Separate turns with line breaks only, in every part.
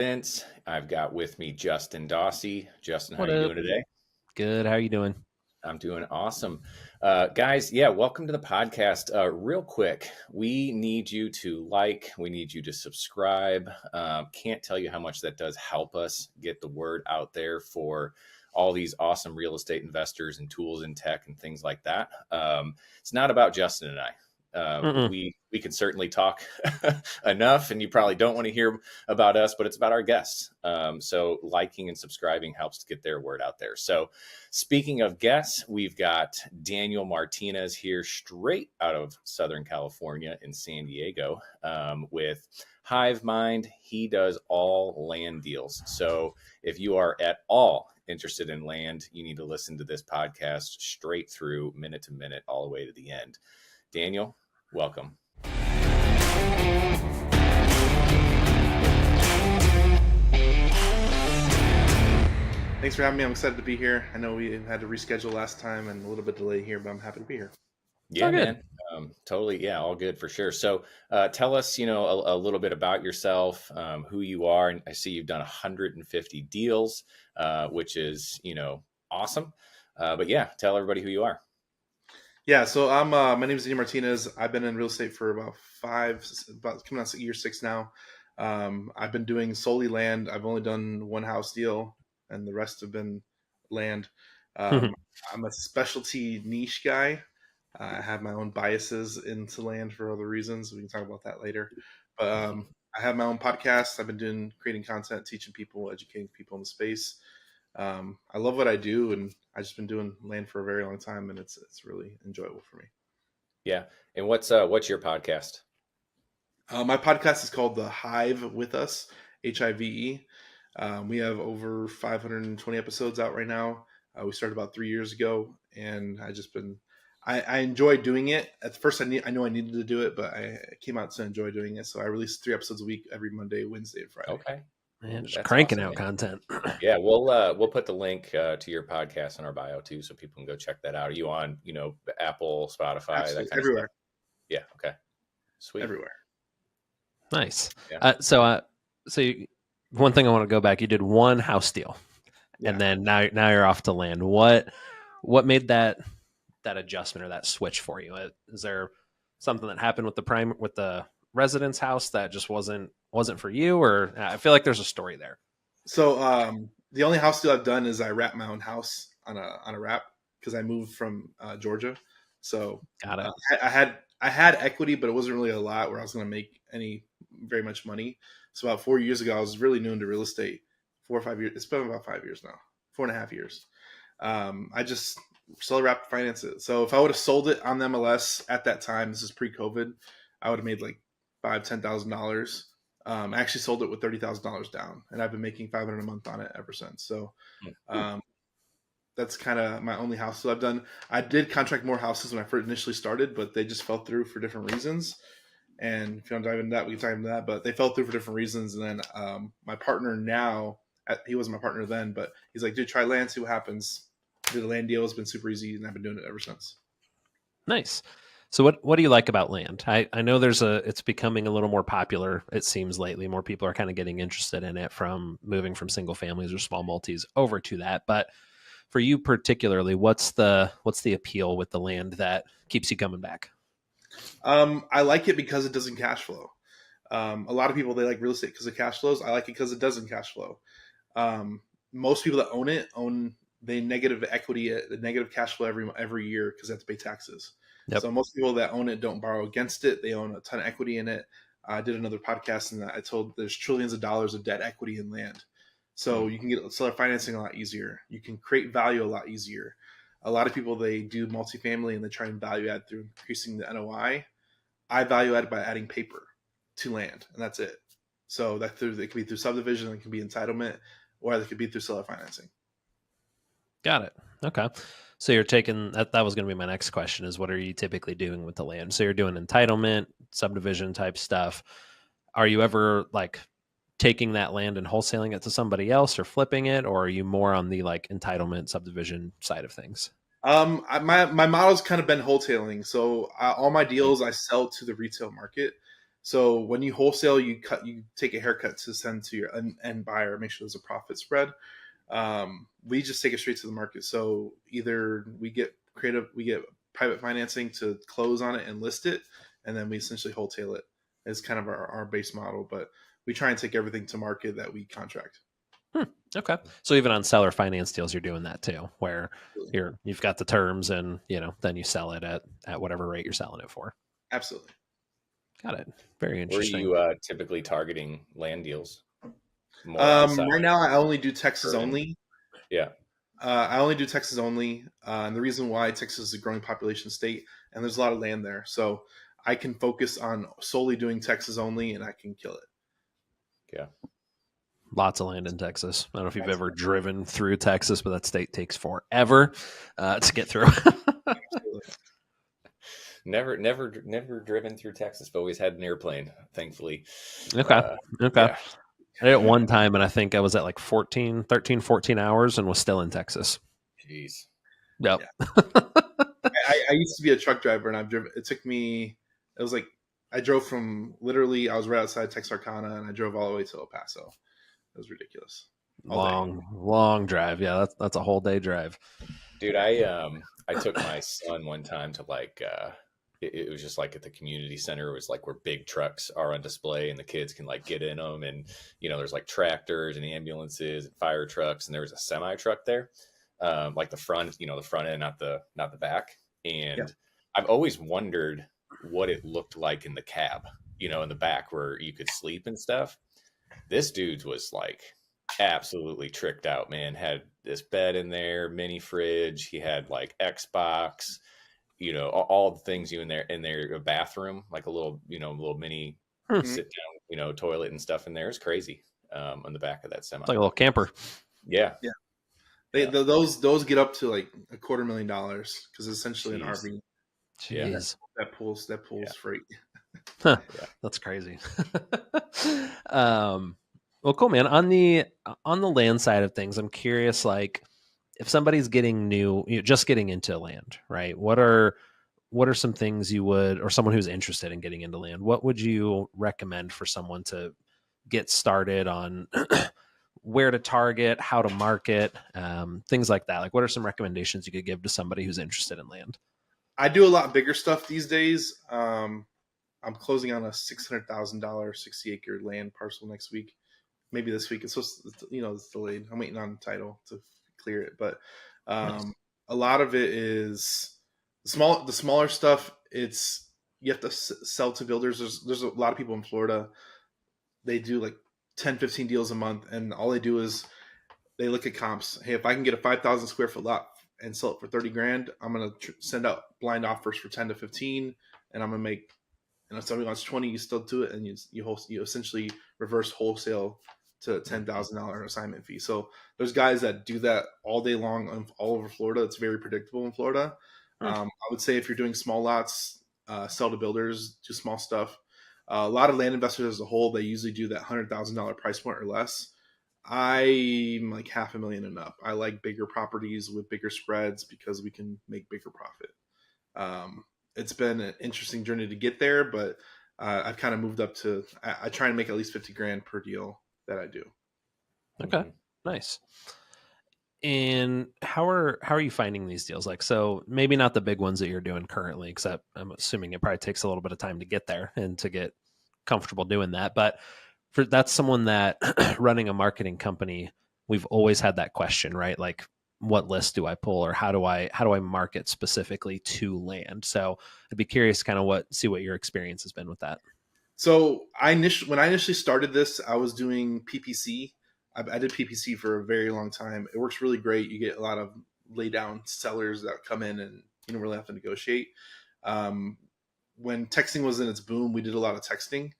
Vince. I've got with me Justin Dossy. Justin, how
What
you
up?
doing today?
Good. How are you doing?
I'm doing awesome. Guys, yeah, welcome to the podcast. Real quick, we need you to we need you to subscribe. Can't tell you how much that does help us get the word out there for all these awesome real estate investors and tools in tech and things like that. It's not about Justin and I.
Mm-mm.
We can certainly talk enough, and you probably don't want to hear about us, but it's about our guests. So liking and subscribing helps to get their word out there. So speaking of guests, we've got Daniel Martinez here, straight out of Southern California in San Diego, with Hive Mind. He does all land deals. So if you are at all interested in land, you need to listen to this podcast straight through, minute to minute, all the way to the end. Daniel, welcome.
Thanks for having me. I'm excited to be here. I know we had to reschedule last time and a little bit delay here, but I'm happy to be here.
Yeah, man. Totally. Yeah, all good for sure. So tell us, a little bit about yourself, who you are. And I see you've done 150 deals, which is, awesome. But yeah, tell everybody who you are.
Yeah, so my name is Daniel Martinez. I've been in real estate for about coming on year 6 now. I've been doing solely land. I've only done one house deal, and the rest have been land. I'm a specialty niche guy. I have my own biases into land for other reasons. We can talk about that later. But I have my own podcast. I've been creating content, teaching people, educating people in the space. I love what I do, and I've just been doing land for a very long time, and it's really enjoyable for me.
Yeah. And what's your podcast?
My podcast is called The Hive with Us, HIVE. We have over 520 episodes out right now. We started about 3 years ago, and I enjoy doing it. At first, I knew I needed to do it, but I came out to enjoy doing it. So I release 3 episodes a week every Monday, Wednesday, and Friday.
Okay.
Man, just cranking out content.
Yeah, we'll put the link to your podcast in our bio too, so people can go check that out. Are you on, Apple, Spotify,
Absolutely.
that kind
everywhere?
of stuff? Yeah. Okay. Sweet.
Everywhere.
Nice.
Yeah.
One thing I want to go back. You did one house deal, and then now you're off to land. What made that adjustment or that switch for you? Is there something that happened with the residence house that just wasn't for you, or I feel like there's a story there?
So the only house deal I've done is I wrapped my own house on a wrap because I moved from Georgia. So
Got it.
I had equity, but it wasn't really a lot where I was going to make very much money. So about 4 years ago, I was really new into real estate. 4 or 5 years. It's been about 5 years now, 4.5 years. I just seller wrapped finance it. So if I would have sold it on the MLS at that time, this is pre-COVID, I would have made like $10,000. I actually sold it with $30,000 down, and I've been making $500 a month on it ever since. So that's kind of my only house that I've done. I did contract more houses when I first initially started, but they just fell through for different reasons. And if you want to dive into that, we can dive into that. But they fell through for different reasons. And then my partner now, he wasn't my partner then, but he's like, dude, try land, see what happens. The land deal has been super easy, and I've been doing it ever since.
Nice. So what do you like about land? I know it's becoming a little more popular, it seems, lately. More people are kind of getting interested in it, from moving from single families or small multis over to that. But for you particularly, what's the appeal with the land that keeps you coming back?
I like it because it doesn't cash flow. A lot of people, they like real estate because of cash flows. I like it because it doesn't cash flow. Most people that own they negative equity, the negative cash flow every year because they have to pay taxes. Yep. So most people that own it don't borrow against it. They own a ton of equity in it. I did another podcast and I told there's trillions of dollars of debt equity in land. So you can get seller financing a lot easier. You can create value a lot easier. A lot of people, they do multifamily and they try and value add through increasing the NOI. I value add by adding paper to land, and that's it. So it could be through subdivision, it can be entitlement, or it could be through seller financing.
Got it. Okay. So you're taking that was going to be my next question, is what are you typically doing with the land? So you're doing entitlement, subdivision type stuff. Are you ever taking that land and wholesaling it to somebody else or flipping it, or are you more on the entitlement subdivision side of things?
My model's kind of been wholesaling. So all my deals I sell to the retail market. So when you wholesale, you take a haircut to send to your end buyer, make sure there's a profit spread. We just take it straight to the market. So either we get private financing to close on it and list it, and then we essentially wholesale it as kind of our base model. But we try and take everything to market that we contract.
Okay. So even on seller finance deals, you're doing that too, where you've got the terms and, then you sell it at whatever rate you're selling it for.
Absolutely.
Got it. Very
Where are
interesting.
you typically targeting land deals?
Right now, I only do Texas
urban?
only.
Yeah.
I only do Texas only. And the reason why, Texas is a growing population state, and there's a lot of land there. So I can focus on solely doing Texas only, and I can kill it.
Yeah.
Lots of land in Texas. I don't know if you've ever driven through Texas, but that state takes forever to get through.
Never driven through Texas, but always had an airplane, thankfully.
Okay.
Yeah.
I did it one time, and I think I was at like 14 hours and was still in Texas.
Jeez.
Yep.
Yeah. I used to be a truck driver, and I've driven. It took me. It was like I drove from literally. I was right outside Texarkana, and I drove all the way to El Paso. It was ridiculous.
Long drive. Yeah, that's a whole day drive.
Dude, I took my son one time to like it was just like at the community center. It was like where big trucks are on display and the kids can like get in them, and there's like tractors and ambulances and fire trucks, and there was a semi truck there, like the front, the front end, not the back. And yeah. I've always wondered what it looked like in the cab, in the back where you could sleep and stuff. This dude's was like absolutely tricked out, man. Had this bed in there, mini fridge. He had like Xbox, all the things in there, a bathroom, like a little mini sit down, toilet and stuff in there. It's crazy. On the back of that semi.
It's like a little camper.
Yeah. Those get up to like $250,000 because it's essentially an RV.
Jeez.
That pulls freight.
Huh. Yeah. That's crazy. Well, cool, man. On the land side of things, I'm curious, like if somebody's getting new, just getting into land, right? What are some things you would, or someone who's interested in getting into land, what would you recommend for someone to get started on? Where to target, how to market, things like that. Like, what are some recommendations you could give to somebody who's interested in land?
I do a lot bigger stuff these days. I'm closing on a $600,000 60-acre land parcel next week. Maybe this week. It's supposed to, it's delayed. I'm waiting on the title to clear it. But nice. A lot of it is the smaller stuff. It's you have to sell to builders. There's a lot of people in Florida. They do like 10, 15 deals a month, and all they do is they look at comps. Hey, if I can get a 5,000 square foot lot and sell it for $30,000, I'm gonna send out blind offers for 10 to 15, and I'm gonna make. And if somebody wants 20, you still do it, and you essentially reverse wholesale to a $10,000 assignment fee. So there's guys that do that all day long all over Florida. It's very predictable in Florida. I would say if you're doing small lots, sell to builders, do small stuff. A lot of land investors as a whole, they usually do that $100,000 price point or less. I'm like $500,000 and up. I like bigger properties with bigger spreads because we can make bigger profit. It's been an interesting journey to get there, but I've kind of moved up to, I try and make at least $50,000 per deal that I do.
Okay. Nice. And how are you finding these deals? Like, so maybe not the big ones that you're doing currently, except I'm assuming it probably takes a little bit of time to get there and to get comfortable doing that. But that's someone that running a marketing company, we've always had that question, right? Like, what list do I pull, or how do I market specifically to land? So I'd be curious to kind of see what your experience has been with that.
So when I initially started this, I was doing PPC. I did PPC for a very long time. It works really great. You get a lot of lay down sellers that come in and you don't really have to negotiate. When texting was in its boom, we did a lot of texting.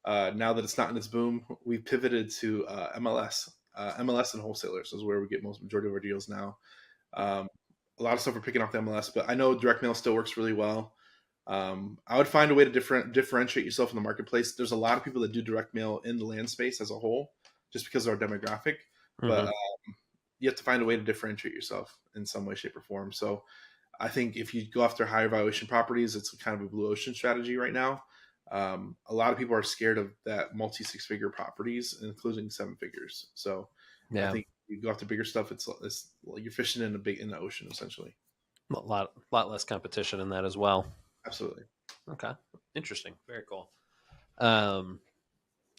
Now that it's not in its boom, we pivoted to MLS. MLS and wholesalers is where we get majority of our deals now. A lot of stuff we're picking off the MLS, but I know direct mail still works really well. I would find a way to differentiate yourself in the marketplace. There's a lot of people that do direct mail in the land space as a whole, just because of our demographic. Mm-hmm. But you have to find a way to differentiate yourself in some way, shape, or form. So I think if you go after higher valuation properties, it's kind of a blue ocean strategy right now. A lot of people are scared of that multi 6-figure properties, including 7 figures. So I
Yeah,
think you go after bigger stuff. It's like you're fishing in in the ocean essentially.
lot less competition in that as well.
Absolutely.
Okay, interesting. Very cool. Um,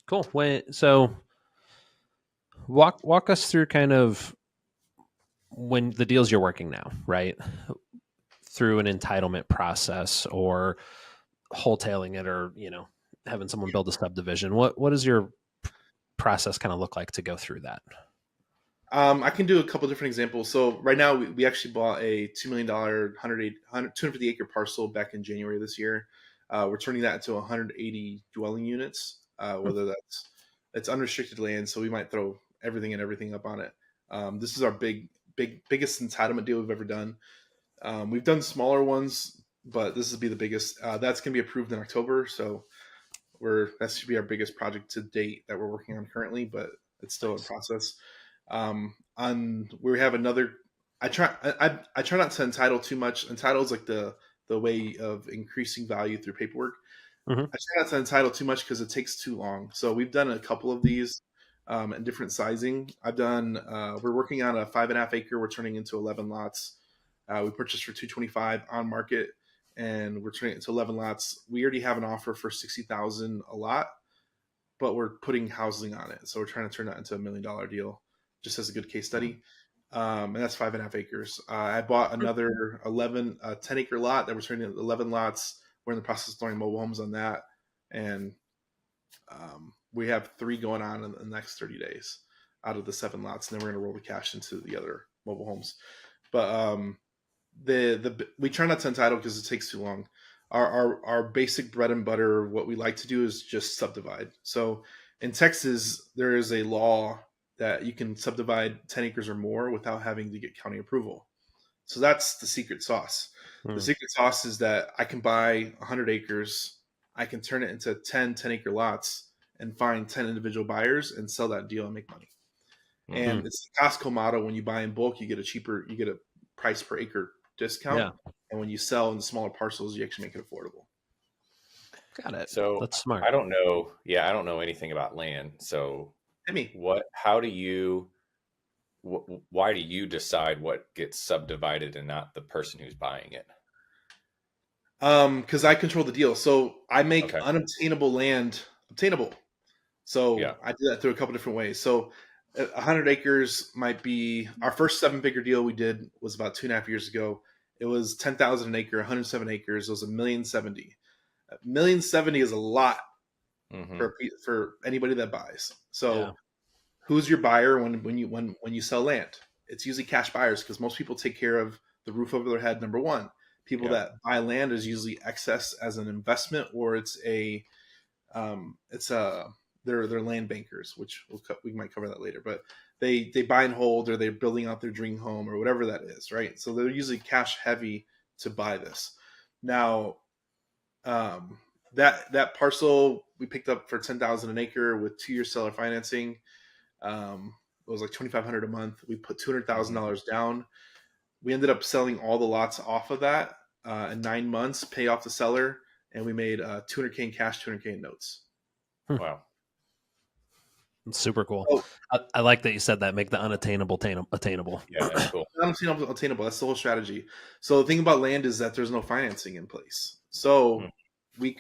cool. So walk us through kind of when the deals you're working now, right? Through an entitlement process or wholetailing it, or having someone build a subdivision. What does your process kind of look like to go through that?
I can do a couple different examples. So right now we actually bought a $2 million 250 acre parcel back in January this year. We're turning that into 180 dwelling units. Whether it's unrestricted land, so we might throw everything up on it. This is our biggest entitlement deal we've ever done. We've done smaller ones, but this will be the biggest. That's going to be approved in October, so that should be our biggest project to date that we're working on currently, but it's still in process. On we have another. I try not to entitle too much. Entitle is like the way of increasing value through paperwork.
Mm-hmm.
I try not to entitle too much because it takes too long. So we've done a couple of these in different sizing. I've done. We're working on a 5.5 acre. We're turning into 11 lots. We purchased for 225 on market, and we're turning it into 11 lots. We already have an offer for 60,000 a lot, but we're putting housing on it. So we're trying to turn that into $1 million deal, just as a good case study. And that's 5.5 acres. I bought another 10 acre lot that we're turning into 11 lots. We're in the process of throwing mobile homes on that. And we have 3 going on in the next 30 days out of the 7 lots. And then we're going to roll the cash into the other mobile homes. But we try not to entitle because it takes too long. Our basic bread and butter, what we like to do is just subdivide. So in Texas, there is a law that you can subdivide 10 acres or more without having to get county approval. So that's the secret sauce. The secret sauce is that I can buy 100 acres, I can turn it into 10 10-acre lots and find 10 individual buyers and sell that deal and make money. And it's the Costco model. When you buy in bulk, you get a price per acre discount.
Yeah.
And when you sell in smaller parcels, you actually make it affordable.
Got it.
So
That's smart.
I don't know. Yeah, I don't know anything about land. So
Hit me.
why do you decide what gets subdivided and not the person who's buying it?
Because I control the deal. So I make
Okay.
unobtainable land obtainable. So
Yeah.
I do that through a couple different ways. So 100 acres might be our first 7-figure deal we did was about 2.5 years ago. It was 10,000 an acre, 107 acres. It was $1,070,000. $1,070,000 is a lot for anybody that buys. So who's your buyer when you sell land? It's usually cash buyers because most people take care of the roof over their head. Number one, people that buy land is usually excess as an investment, or they're land bankers, which we might cover that later. But they buy and hold, or they're building out their dream home, or whatever that is, right? So they're usually cash heavy to buy this. Now, that parcel we picked up for 10,000 an acre with 2-year seller financing. It was like $2,500 a month. We put $200,000 down. We ended up selling all the lots off of that in 9 months, pay off the seller, and we made $200K in cash, $200K in notes.
Wow.
It's super cool.
Oh.
I like that you said that. Make the unattainable attainable.
Yeah, that's cool.
Unattainable. That's the whole strategy. So the thing about land is that there's no financing in place. So we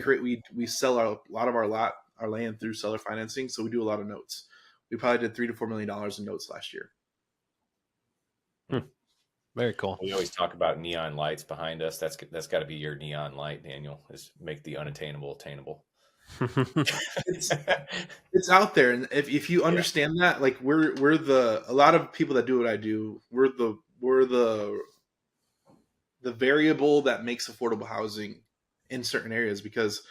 sell a lot of our land through seller financing. So we do a lot of notes. We probably did $3 to $4 million in notes last year.
Very cool.
We always talk about neon lights behind us. That's got to be your neon light, Daniel. Is make the unattainable attainable.
It's out there, and if you understand that, like we're a lot of people that do what I do, we're the variable that makes affordable housing in certain areas, because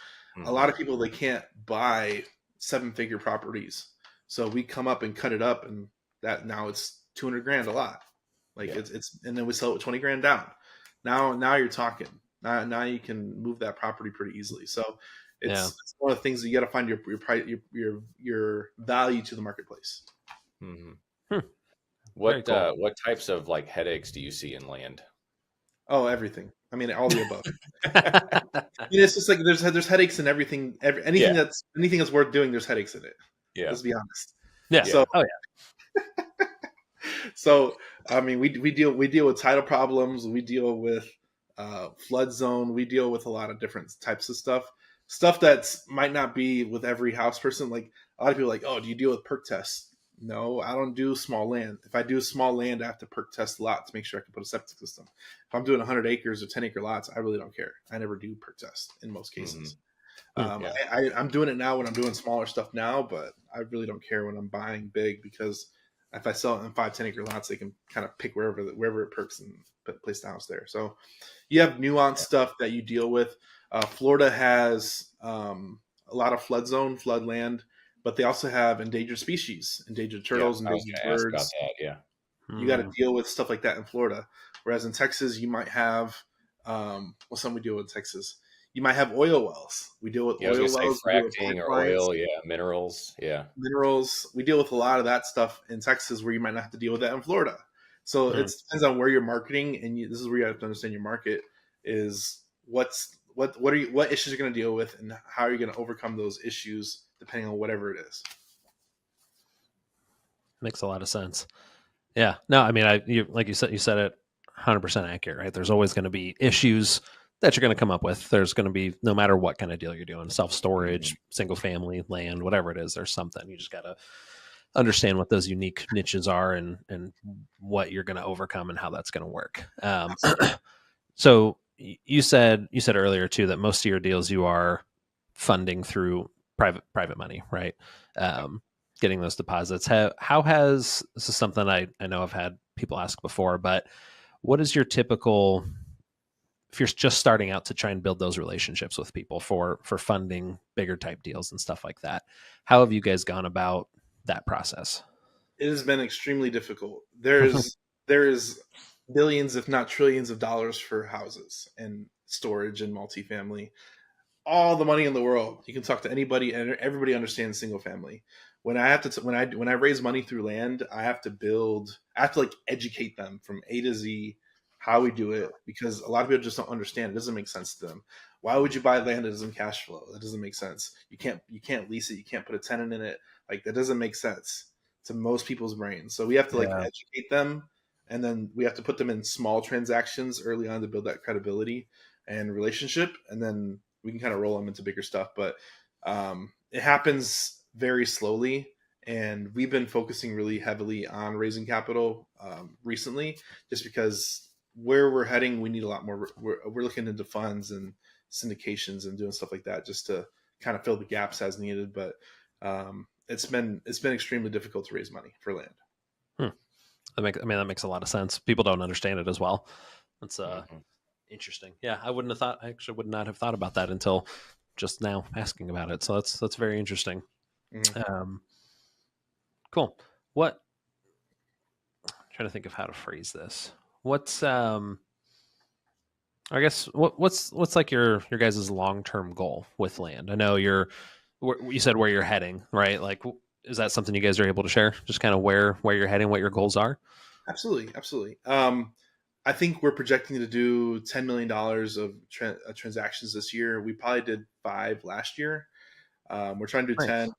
a lot of people, they can't buy 7-figure properties, so we come up and cut it up, and that now it's $200,000 a lot. Like it's and then we sell it with $20,000 down. Now you're talking. Now you can move that property pretty easily. So it's one of the things that you got to find your value to the marketplace.
What types of like headaches do you see in land?
Oh, everything. I mean, all the above. I mean, it's just like there's headaches in everything. Anything
Yeah.
that's worth doing, there's headaches in it.
Yeah.
Let's be honest.
Yeah.
So
Oh yeah.
so I mean, we deal with title problems. We deal with flood zone. We deal with a lot of different types of stuff that's might not be with every house person. Like a lot of people are like, oh, do you deal with perk tests? No, I don't do small land. If I do small land, I have to perk test a lot to make sure I can put a septic system. If I'm doing 100 acres or 10-acre lots, I really don't care. I never do perk test in most cases.
Yeah.
I'm doing it now when I'm doing smaller stuff now, but I really don't care when I'm buying big, because if I sell it in 5-10 acre lots, they can kind of pick wherever it perks and place the house there. So you have nuanced stuff that you deal with. Florida has a lot of flood land, but they also have endangered species, endangered turtles,
I was
endangered
going to ask about
birds.
that. Yeah.
You got to deal with stuff like that in Florida. Whereas in Texas, you might have, some we deal with in Texas. You might have oil wells. We deal with
I was
oil
going to say
wells. We deal with
fracking or
pipelines,
oil. Yeah. Minerals. Yeah.
minerals. We deal with a lot of that stuff in Texas, where you might not have to deal with that in Florida. So it depends on where you're marketing, and this is where you have to understand your market is what issues you're going to deal with, and how are you going to overcome those issues depending on whatever it is.
Makes a lot of sense. Yeah. No, I mean, like you said it 100% accurate, right? There's always going to be issues that you're going to come up with. There's going to be, no matter what kind of deal you're doing, self-storage, single family, land, whatever it is, there's something. You just got to understand what those unique niches are and what you're going to overcome and how that's going to work. So you said earlier too, that most of your deals you are funding through private money, right? Getting those deposits. How has, this is something I know I've had people ask before, but what is your typical, if you're just starting out to try and build those relationships with people for funding bigger type deals and stuff like that, how have you guys gone about that process?
It has been extremely difficult. There is billions, if not trillions, of dollars for houses and storage and multifamily. All the money in the world. You can talk to anybody, and everybody understands single family. When I have to, when I raise money through land, I have to like educate them from A to Z how we do it, because a lot of people just don't understand. It doesn't make sense to them. Why would you buy land that doesn't cash flow? That doesn't make sense. You can't lease it. You can't put a tenant in it. Like, that doesn't make sense to most people's brains. So we have to educate them, and then we have to put them in small transactions early on to build that credibility and relationship, and then we can kind of roll them into bigger stuff. But it happens very slowly, and we've been focusing really heavily on raising capital recently, just because where we're heading, we need a lot more. We're looking into funds and syndications and doing stuff like that, just to kind of fill the gaps as needed. But it's been extremely difficult to raise money for land.
That makes a lot of sense. People don't understand it as well. That's interesting. Yeah, I actually would not have thought about that until just now asking about it. So that's very interesting.
Mm-hmm.
Cool. I'm trying to think of how to phrase this. What's I guess what's like your guys' long-term goal with land? I know you said where you're heading, right? Like, is that something you guys are able to share? Just kind of where you're heading, what your goals are?
Absolutely. I think we're projecting to do $10 million of transactions this year. We probably did 5 last year. We're trying to do 10.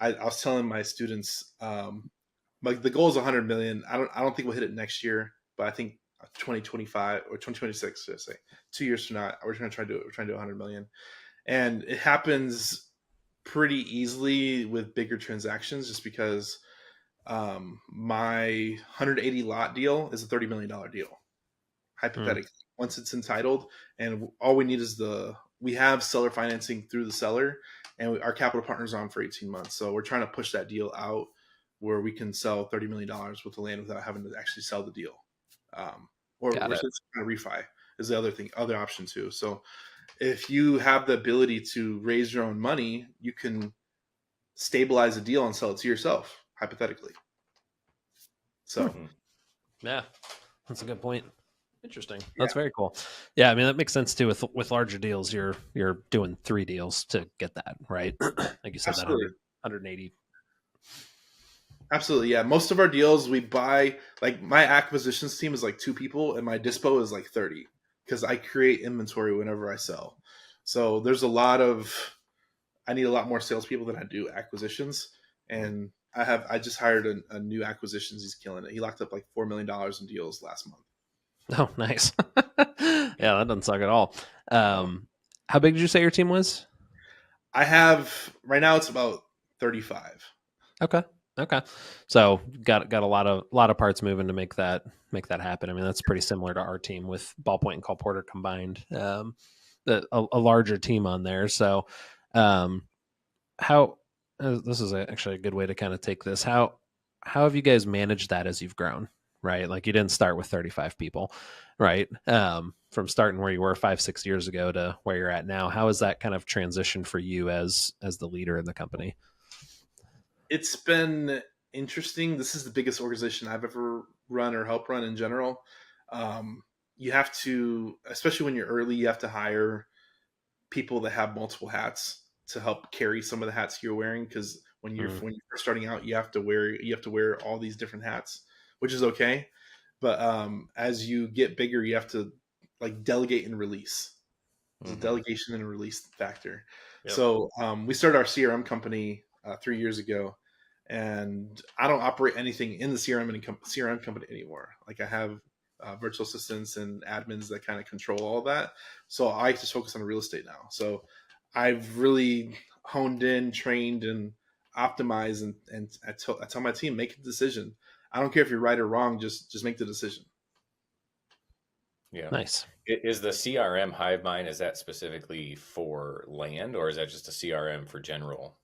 I was telling my students, like, the goal is 100 million. I don't think we'll hit it next year, but I think 2025 or 2026, let's say 2 years from now, we're trying to do 100 million. And it happens pretty easily with bigger transactions, just because my 180 lot deal is a $30 million deal, hypothetically, once it's entitled. And all we need is we have seller financing through the seller, and our capital partner's on for 18 months. So we're trying to push that deal out where we can sell $30 million worth of land without having to actually sell the deal. Or kind of refi is the other option too. So if you have the ability to raise your own money, you can stabilize a deal and sell it to yourself, hypothetically. So
yeah, that's a good point. Interesting. That's very cool. Yeah, I mean, that makes sense too. With larger deals, you're doing 3 deals to get that, right? Like you said,
absolutely.
That 180.
Absolutely, yeah. Most of our deals we buy, like, my acquisitions team is like 2 people, and my dispo is like 30. because I create inventory whenever I sell. So I need a lot more salespeople than I do acquisitions. And I just hired a new acquisitions. He's killing it. He locked up like $4 million in deals last month.
Oh, nice. Yeah, that doesn't suck at all. How big did you say your team was?
I have right now it's about 35.
Okay. So got a lot of parts moving to make that happen. I mean, that's pretty similar to our team with Ballpoint and Colporter combined. A larger team on there. So, how this is actually a good way to kind of take this. How have you guys managed that as you've grown? Right, like you didn't start with 35 people, right? From starting where you were 5-6 years ago to where you're at now. How has that kind of transition for you as the leader in the company?
It's been interesting. This is the biggest organization I've ever run or helped run in general. You have to, especially when you're early, you have to hire people that have multiple hats to help carry some of the hats you're wearing. Because when you're first starting out, you have to wear all these different hats, which is okay. But as you get bigger, you have to like delegate and release. There's a delegation and a release factor. Yep. So we started our CRM company 3 years ago, and I don't operate anything in the CRM company anymore. Like I have virtual assistants and admins that kind of control all that. So I just focus on real estate now. So I've really honed in, trained, and optimized, and I tell my team, make a decision. I don't care if you're right or wrong, just make the decision.
Yeah.
Nice.
Is the CRM Hive Mind, is that specifically for land, or is that just a CRM for general?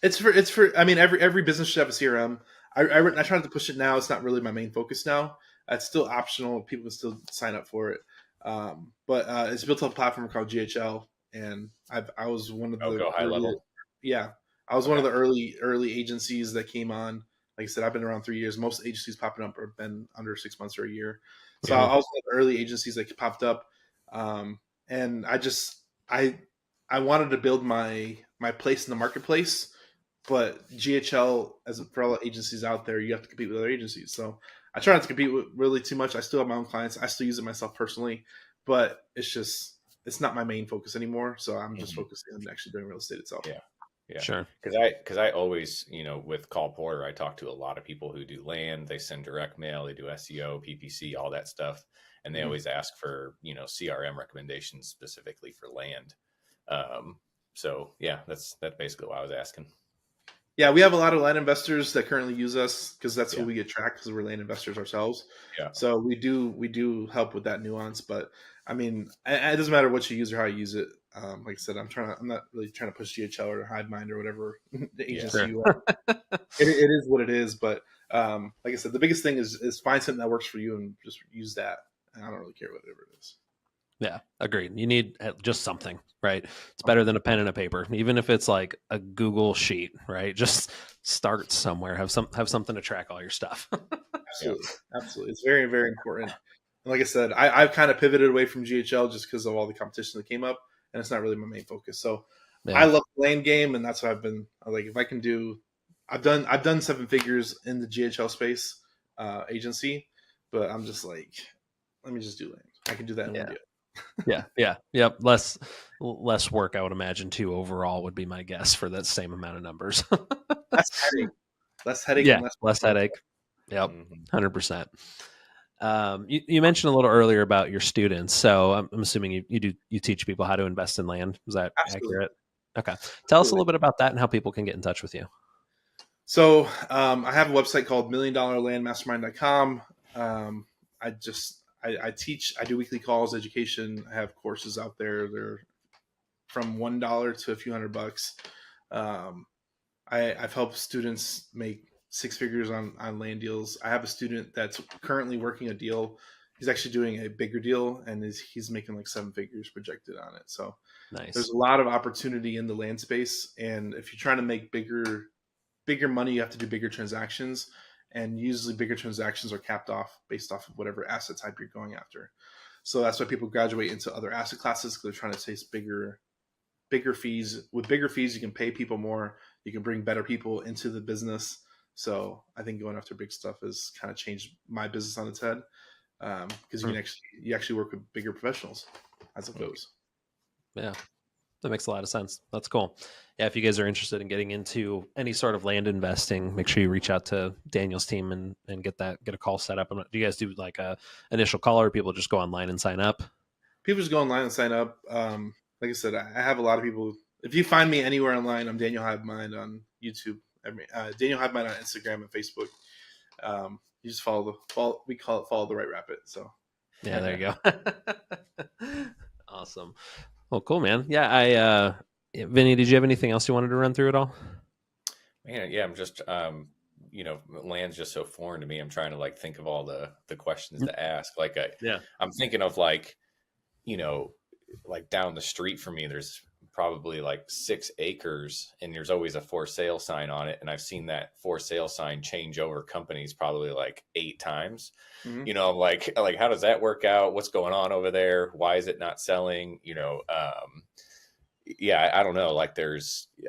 It's for I mean, every business should have a CRM. I try not to push it now. It's not really my main focus now. It's still optional. People can still sign up for it. But it's built on a platform called GHL, and I was one of the
go high level.
Yeah, I was one of the early agencies that came on. Like I said, I've been around 3 years. Most agencies popping up have been under 6 months or a year. So I was one of the early agencies that popped up, and I wanted to build my place in the marketplace. But GHL, as for all the agencies out there, you have to compete with other agencies. So I try not to compete with really too much. I still have my own clients. I still use it myself personally, but it's not my main focus anymore. So I'm just focusing on actually doing real estate itself.
Yeah,
sure.
Because I always, with Colporter, I talk to a lot of people who do land. They send direct mail, they do SEO, PPC, all that stuff, and they always ask for CRM recommendations specifically for land. So yeah, that's basically what I was asking.
Yeah, we have a lot of land investors that currently use us because that's who we get tracked because we're land investors ourselves.
Yeah.
So we do help with that nuance, but I mean, it doesn't matter what you use or how you use it. Like I said, I'm not really trying to push GHL or Hive Mind or whatever the agency you are. It is what it is, but like I said, the biggest thing is find something that works for you and just use that. And I don't really care whatever it is.
Yeah, agreed. You need just something, right? It's better than a pen and a paper, even if it's like a Google sheet, right? Just start somewhere. Have something to track all your stuff.
Absolutely. It's very, very important. And like I said, I've kind of pivoted away from GHL just because of all the competition that came up, and it's not really my main focus. So I love the land game, and that's what I've been like. If I can do, I've done 7 figures in the GHL space agency, but I'm just like, let me just do land. I can do that in one deal.
Yep. Less work, I would imagine, too. Overall, would be my guess for that same amount of numbers.
Less headache.
Yeah, less headache. Yep, 100%. You mentioned a little earlier about your students, so I'm assuming you teach people how to invest in land. Is that accurate? Okay. Tell us a little bit about that and how people can get in touch with you.
So I have a website called $1,000,000landmastermind.com. I teach, I do weekly calls, education. I have courses out there. They're from $1 to a few $100. I've helped students make 6 figures on land deals. I have a student that's currently working a deal. He's actually doing a bigger deal, and he's making like 7 figures projected on it. So
nice.
There's a lot of opportunity in the land space. And if you're trying to make bigger money, you have to do bigger transactions. And usually bigger transactions are capped off based off of whatever asset type you're going after. So that's why people graduate into other asset classes, because they're trying to chase bigger fees. With bigger fees, you can pay people more. You can bring better people into the business. So I think going after big stuff has kind of changed my business on its head. because you actually work with bigger professionals as it goes.
Yeah, that makes a lot of sense. That's cool. Yeah, if you guys are interested in getting into any sort of land investing, make sure you reach out to Daniel's team and get a call set up. Do you guys do like a initial call, or people just go online and sign up?
People just go online and sign up. Like I said, I have a lot of people. If you find me anywhere online, I'm Daniel Hive Mind on YouTube. Daniel Hive Mind on Instagram and Facebook. You just we call it follow the right rabbit. So
yeah, there you go. Awesome. Well, cool, man. Yeah, Vinny, did you have anything else you wanted to run through at all?
Man, yeah, I'm just land's just so foreign to me. I'm trying to like think of all the questions to ask. Like I'm thinking of like, like down the street from me, there's probably like 6 acres and there's always a for sale sign on it. And I've seen that for sale sign change over companies probably like 8 times.
Mm-hmm.
I'm like, how does that work out? What's going on over there? Why is it not selling? Yeah, I don't know. Like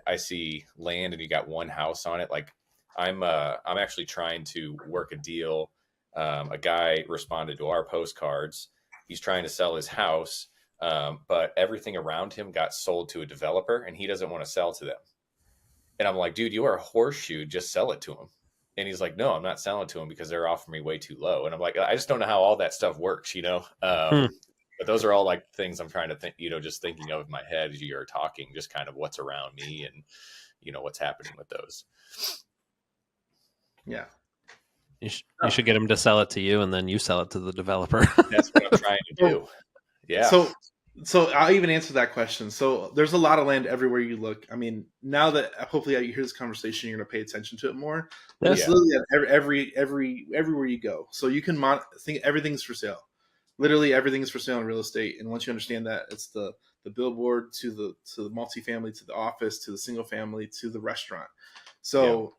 I see land and you got one house on it. Like I'm actually trying to work a deal. A guy responded to our postcards. He's trying to sell his house. But everything around him got sold to a developer and he doesn't want to sell to them. And I'm like, dude, you are a horseshoe. Just sell it to him. And he's like, no, I'm not selling to him because they're offering me way too low. And I'm like, I just don't know how all that stuff works, But those are all like things I'm trying to think, just thinking of in my head as you're talking, just kind of what's around me and, what's happening with those.
Yeah.
You should get him to sell it to you and then you sell it to the developer.
That's what I'm trying to do. Yeah.
So I'll even answer that question. So there's a lot of land everywhere you look. I mean, now that hopefully you hear this conversation, you're going to pay attention to it more. But it's literally everywhere you go. So you can think everything's for sale. Literally everything is for sale in real estate. And once you understand that, it's the billboard to the multifamily, to the office, to the single family, to the restaurant. So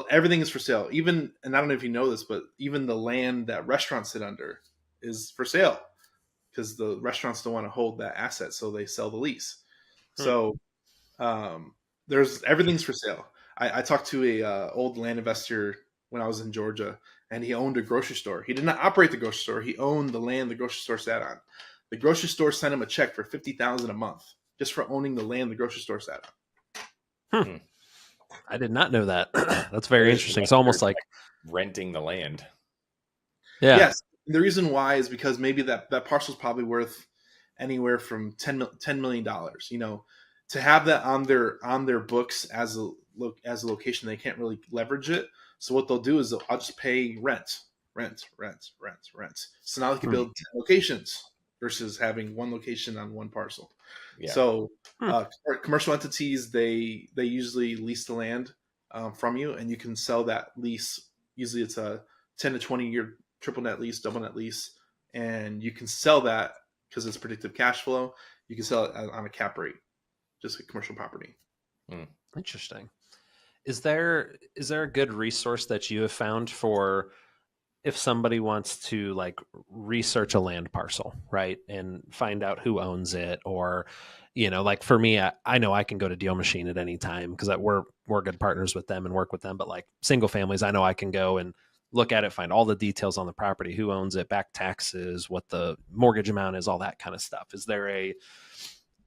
everything is for sale. Even, and I don't know if you know this, but even the land that restaurants sit under is for sale, because the restaurants don't want to hold that asset, so they sell the lease. So everything's for sale. I talked to a old land investor when I was in Georgia, and he owned a grocery store. He did not operate the grocery store. He owned the land the grocery store sat on. The grocery store sent him a check for $50,000 a month just for owning the land the grocery store sat on.
I did not know that. That's very interesting. It's almost like
renting the land.
Yeah.
Yes. The reason why is because maybe that parcel is probably worth anywhere from $10 million. To have that on their books as a location, they can't really leverage it. So what they'll do is I'll just pay rent. So now they can build 10 locations versus having one location on one parcel. Yeah. So commercial entities, they usually lease the land from you, and you can sell that lease. Usually it's a 10 to 20 year triple net lease, double net lease, and you can sell that because it's predictive cash flow. You can sell it on a cap rate, just like commercial property.
Interesting. Is there a good resource that you have found for if somebody wants to like research a land parcel, right, and find out who owns it, or like for me, I know I can go to Deal Machine at any time because we're good partners with them and work with them. But like single families, I know I can go and look at it, find all the details on the property, who owns it, back taxes, what the mortgage amount is, all that kind of stuff. Is there a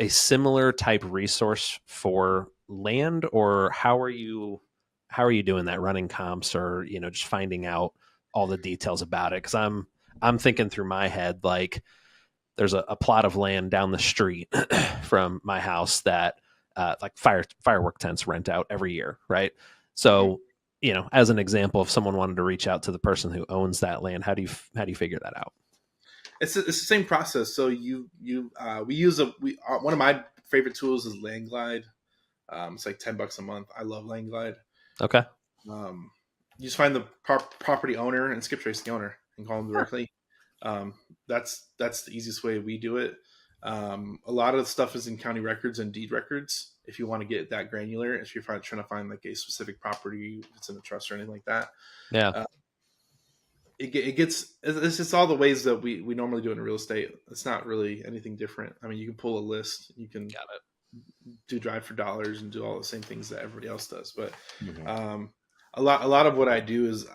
similar type resource for land, or how are you doing that, running comps, or just finding out all the details about it? Because I'm thinking through my head, like there's a plot of land down the street from my house that like firework tents rent out every year, right? So as an example, if someone wanted to reach out to the person who owns that land, how do you figure that out?
It's the same process. So we use one of my favorite tools is Landglide. It's like $10 a month. I love Landglide.
Okay.
You just find the property owner and skip trace the owner and call them directly. That's the easiest way we do it. A lot of the stuff is in county records and deed records. If you want to get that granular, if you're trying to find like a specific property, if it's in a trust or anything like that. Yeah. It's just all the ways that we normally do it in real estate. It's not really anything different. I mean, you can pull a list, you can do drive for dollars and do all the same things that everybody else does. But a lot of what I do is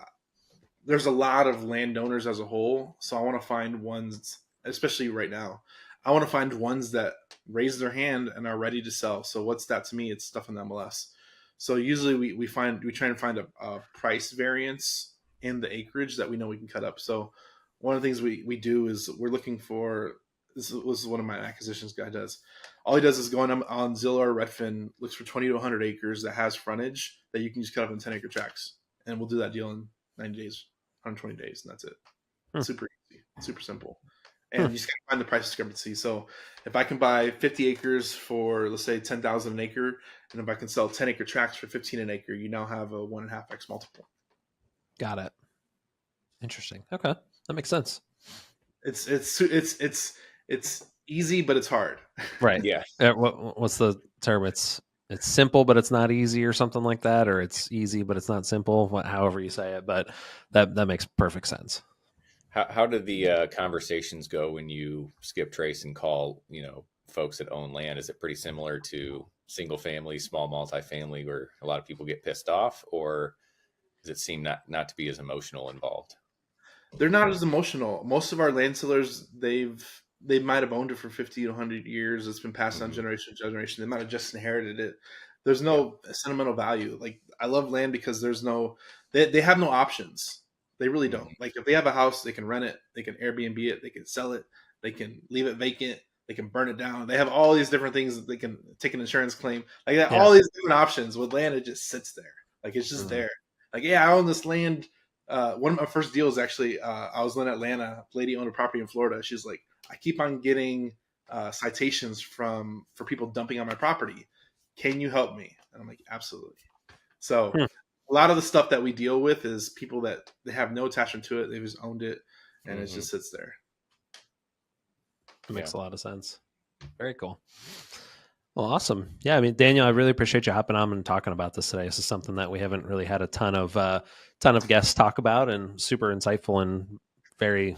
there's a lot of landowners as a whole. So I want to find ones, especially right now, I want to find ones that raise their hand and are ready to sell. So what's that to me? It's stuff in the MLS. So usually we try and find a price variance in the acreage that we know we can cut up. So one of the things we do is we're looking for, this is one of my acquisitions guy does. All he does is go on Zillow or Redfin, looks for 20 to 100 acres that has frontage that you can just cut up in 10 acre tracts. And we'll do that deal in 90 days, 120 days, and that's it. Super easy, super simple. And you just gotta find the price discrepancy. So if I can buy 50 acres for, let's say, $10,000 an acre, and if I can sell 10 acre tracts for 15 an acre, you now have a 1.5x multiple.
Got it. Interesting. Okay, that makes sense.
It's easy, but it's hard.
Right.
Yeah.
What's the term? It's simple, but it's not easy, or something like that, or it's easy, but it's not simple. However you say it, but that makes perfect sense.
How did the conversations go when you skip trace and call, folks that own land? Is it pretty similar to single family, small multifamily, where a lot of people get pissed off, or does it seem not to be as emotional involved?
They're not as emotional. Most of our land sellers, they might have owned it for 50 to 100 years. It's been passed down generation to generation. They might have just inherited it. There's no sentimental value. Like, I love land because they have no options. They really don't. Like, if they have a house, they can rent it, they can Airbnb it, they can sell it, they can leave it vacant, they can burn it down. They have all these different things that they can take an insurance claim. Like, all these different options. With land, it just sits there. Like, it's just there. Like, yeah, I own this land. One of my first deals, actually, I was in Atlanta. A lady owned a property in Florida. She's like, I keep on getting citations for people dumping on my property. Can you help me? And I'm like, absolutely. So a lot of the stuff that we deal with is people that they have no attachment to it. They've just owned it, and it just sits there.
It makes a lot of sense. Very cool. Well, awesome. Yeah, I mean, Daniel, I really appreciate you hopping on and talking about this today. This is something that we haven't really had a ton of guests talk about, and super insightful and very,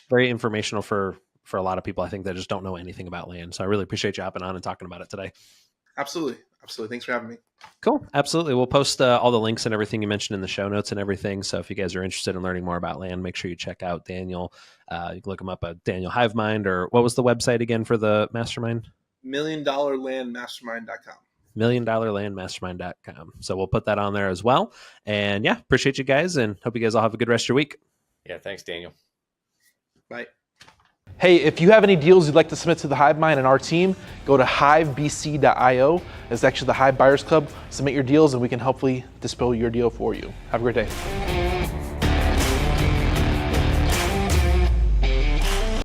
very informational for a lot of people, I think, that just don't know anything about land. So I really appreciate you hopping on and talking about it today.
Absolutely. Thanks for having me.
Cool. Absolutely. We'll post all the links and everything you mentioned in the show notes and everything. So if you guys are interested in learning more about land, make sure you check out Daniel. You can look him up at Daniel Hive Mind, or what was the website again for the mastermind?
$1,000,000landmastermind.com.
$1,000,000landmastermind.com. So we'll put that on there as well. And yeah, appreciate you guys, and hope you guys all have a good rest of your week.
Yeah. Thanks, Daniel.
Bye.
Hey, if you have any deals you'd like to submit to the Hive Mind and our team, go to hivebc.io. It's actually the Hive Buyers Club. Submit your deals and we can hopefully dispel your deal for you. Have a great day.